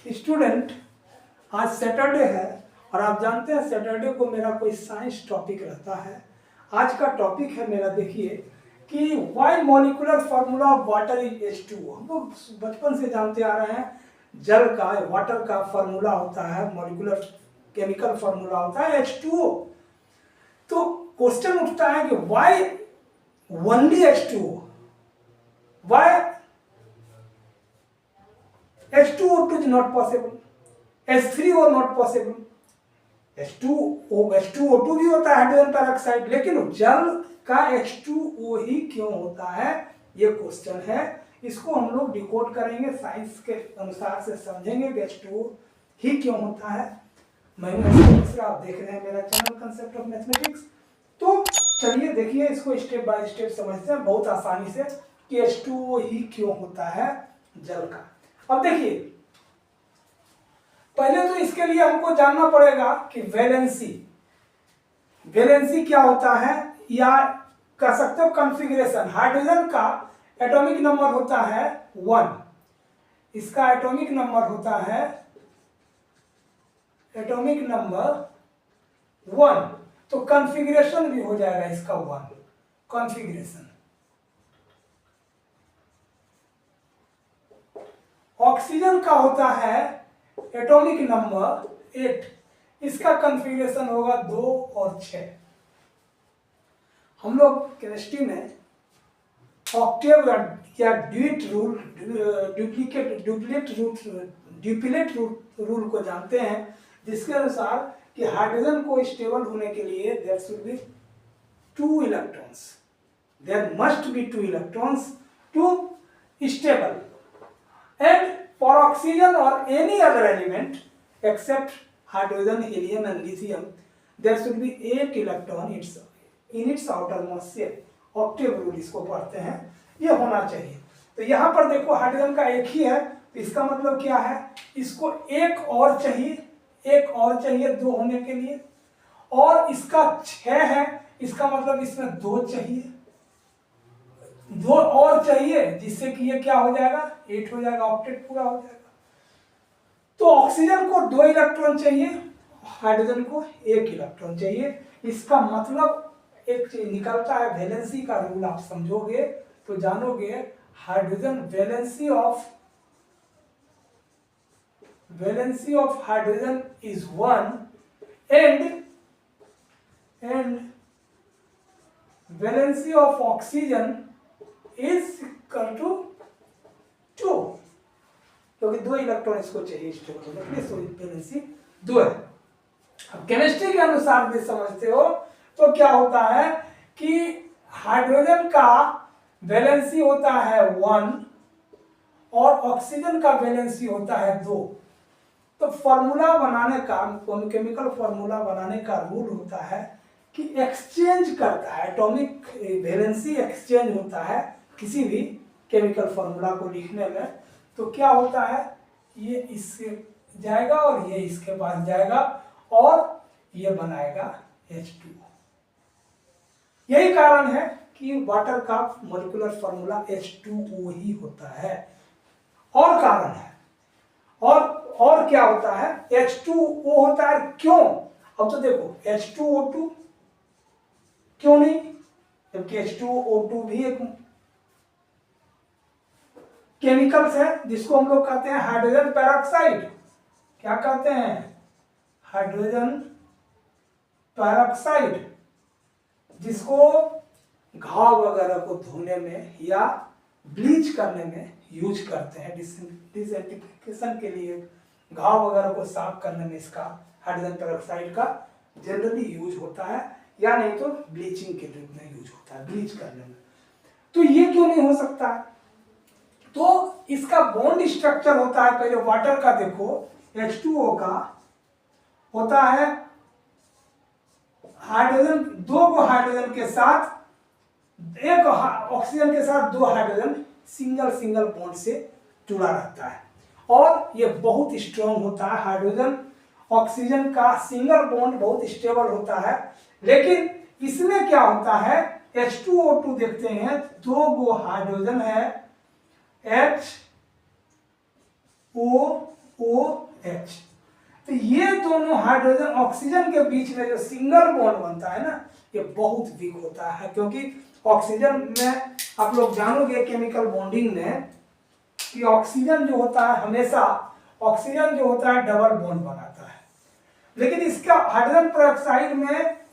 Student, आज Saturday है और आप जानते हैं सैटरडे को मेरा कोई साइंस टॉपिक रहता है। आज का टॉपिक है मेरा, देखिए कि why molecular formula of water is H2O। हम लोग बचपन से जानते आ रहे हैं जल का, वाटर का फार्मूला होता है, मॉलिक्यूलर केमिकल फार्मूला होता है H2O। तो क्वेश्चन उठता है कि why only H2O, why H2O2 is not possible, H3O not possible। H2O2 भी होता है हाइड्रोजन पेरोक्साइड, लेकिन जल का H2O ही क्यों होता है, ये क्वेश्चन है। इसको हम लोग डिकोड करेंगे, साइंस के अनुसार से समझेंगे कि H2O ही क्यों होता है। मैं दूसरा आप देख रहे हैं मेरा चैनल कंसेप्ट ऑफ मैथमेटिक्स। तो चलिए देखिए, इसको स्टेप बाय स्टेप समझते हैं बहुत आसानी से कि H2O ही क्यों होता है जल का। अब देखिए, पहले तो इसके लिए हमको जानना पड़ेगा कि वैलेंसी क्या होता है, या कह सकते हो कॉन्फ़िगरेशन। हाइड्रोजन का एटॉमिक नंबर होता है 1, इसका एटॉमिक नंबर होता है एटॉमिक नंबर 1, तो कॉन्फ़िगरेशन भी हो जाएगा इसका 1 कॉन्फ़िगरेशन। ऑक्सीजन का होता है एटॉमिक नंबर 8, इसका कॉन्फ़िगरेशन होगा 2 और 6। हम लोग केमिस्ट्री में ऑक्टेव या ड्यूप्लेट रूल को जानते हैं, जिसके अनुसार कि हाइड्रोजन को स्टेबल होने के लिए there should be 2 electrons, there must be 2 electrons to stable, and for oxygen or any other element except hydrogen, helium and lithium there should be 8 electron in its outermost shell। Octave rule इसको पढ़ते हैं, ये होना चाहिए। तो यहाँ पर देखो हाइड्रोजन का एक ही है, तो इसका मतलब क्या है, इसको एक और चाहिए 2 होने के लिए, और इसका 6 है, इसका मतलब इसमें 2 चाहिए, 2 और चाहिए, जिससे कि ये क्या हो जाएगा, 8 हो जाएगा, ऑक्टेट पूरा हो जाएगा। तो ऑक्सीजन को 2 इलेक्ट्रॉन चाहिए, हाइड्रोजन को 1 इलेक्ट्रॉन चाहिए। इसका मतलब एक चीज निकलता है, वैलेंसी का रूल आप समझोगे तो जानोगे, hydrogen valency of hydrogen is 1 and valency of oxygen is equal to 2, क्योंकि 2 इलेक्ट्रॉन इसको चाहिए स्टेबल होने के लिए, तो वैलेंसी 2 है। अब केमिस्ट्री के अनुसार भी समझते हो तो क्या होता है कि हाइड्रोजन का वैलेंसी होता है 1 और ऑक्सीजन का वैलेंसी होता है 2। तो फार्मूला बनाने का, केमिकल फार्मूला बनाने का रूल होता है कि एक्सचेंज करता है, एटॉमिक वैलेंसी एक्सचेंज होता है किसी भी केमिकल फार्मूला को लिखने में। तो क्या होता है, ये इससे जाएगा और ये इसके पास जाएगा और ये बनाएगा H2O। यही कारण है कि वाटर का मॉलिक्यूलर फार्मूला H2O ही होता है। और कारण है, और क्या होता है, H2O होता है क्यों। अब तो देखो H2O2 क्यों नहीं, जबकि H2O2 भी एक केमिकल्स है जिसको हम लोग कहते हैं हाइड्रोजन पेरोक्साइड। क्या कहते हैं, हाइड्रोजन पेरोक्साइड, जिसको घाव वगैरह को धोने में या ब्लीच करने में यूज करते हैं, डिसइंफेक्शन के लिए, घाव वगैरह को साफ करने में इसका हाइड्रोजन पेरोक्साइड का जनरली यूज होता है, या नहीं तो ब्लीचिंग के रूप में यूज होता है, ब्लीच करने में। तो ये क्यों नहीं हो सकता है, तो इसका बॉन्ड स्ट्रक्चर होता है, पहले वाटर का देखो, H2O का होता है हाइड्रोजन, 2 को हाइड्रोजन के साथ, 1 ऑक्सीजन के साथ 2 हाइड्रोजन सिंगल बॉन्ड से जुड़ा रहता है, और ये बहुत स्ट्रॉन्ग होता है। हाइड्रोजन ऑक्सीजन का सिंगल बॉन्ड बहुत स्टेबल होता है, लेकिन इसमें क्या होता है, H2O2 देखते हैं, 2 गो हाइड्रोजन है, HO OH। तो ये दोनों हाइड्रोजन ऑक्सीजन के बीच में जो सिंगल बॉन्ड बनता है ना, ये बहुत वीक होता है, क्योंकि ऑक्सीजन में आप लोग जानोगे केमिकल बॉन्डिंग में कि ऑक्सीजन जो होता है हमेशा ऑक्सीजन जो होता है डबल बॉन्ड बनाता है, लेकिन इसका हाइड्रोजन पेरोक्साइड में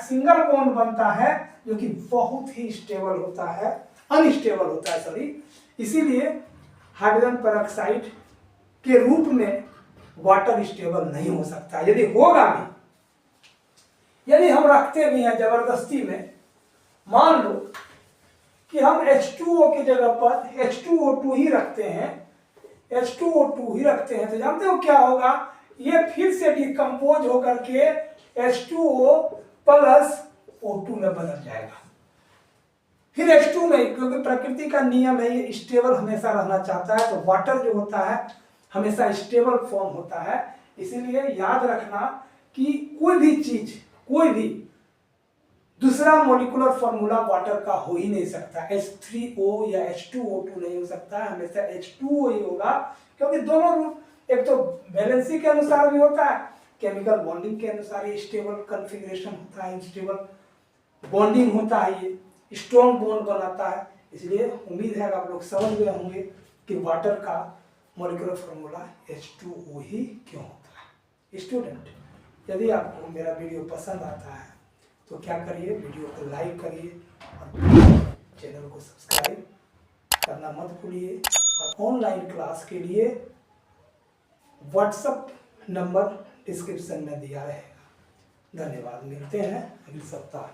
सिंगल बॉन्ड बनता है जो कि बहुत ही स्टेबल होता है, अनस्टेबल होता है सॉरी। इसीलिए हाइड्रोजन पेरोक्साइड के रूप में वाटर स्टेबल नहीं हो सकता। यदि होगा भी, यदि हम रखते भी हैं जबरदस्ती में, मान लो कि हम H2O की जगह पर H2O2 ही रखते हैं, H2O2 ही रखते हैं, तो जानते हो क्या होगा, ये फिर से डिकम्पोज होकर के H2O प्लस O2 में बदल जाएगा, फिर H2 में, क्योंकि प्रकृति का नियम है ये स्टेबल हमेशा रहना चाहता है। तो वाटर जो होता है हमेशा स्टेबल फॉर्म होता है। इसीलिए याद रखना कि कोई भी चीज, कोई भी दूसरा मॉलिक्यूलर फॉर्मूला वाटर का हो ही नहीं सकता। H3O या H2O2 नहीं हो सकता, हमेशा H2O ही होगा, क्योंकि दोनों रूप एक तो वैलेंसी के अनुसार भी होता है, केमिकल बॉन्डिंग के अनुसार ये स्टेबल कन्फिग्रेशन होता है, स्टेबल बॉन्डिंग होता है, ये स्ट्रॉन्ग बॉन्ड बनाता है। इसलिए उम्मीद है कि आप लोग समझ गए होंगे कि वाटर का मॉलिक्यूलर फॉर्मूला H2O ही क्यों होता है। स्टूडेंट, यदि आपको मेरा वीडियो पसंद आता है तो क्या करिए, वीडियो को लाइक करिए और चैनल को सब्सक्राइब करना मत भूलिए। और ऑनलाइन क्लास के लिए व्हाट्सएप नंबर डिस्क्रिप्शन में दिया रहेगा। धन्यवाद, मिलते हैं अगले सप्ताह।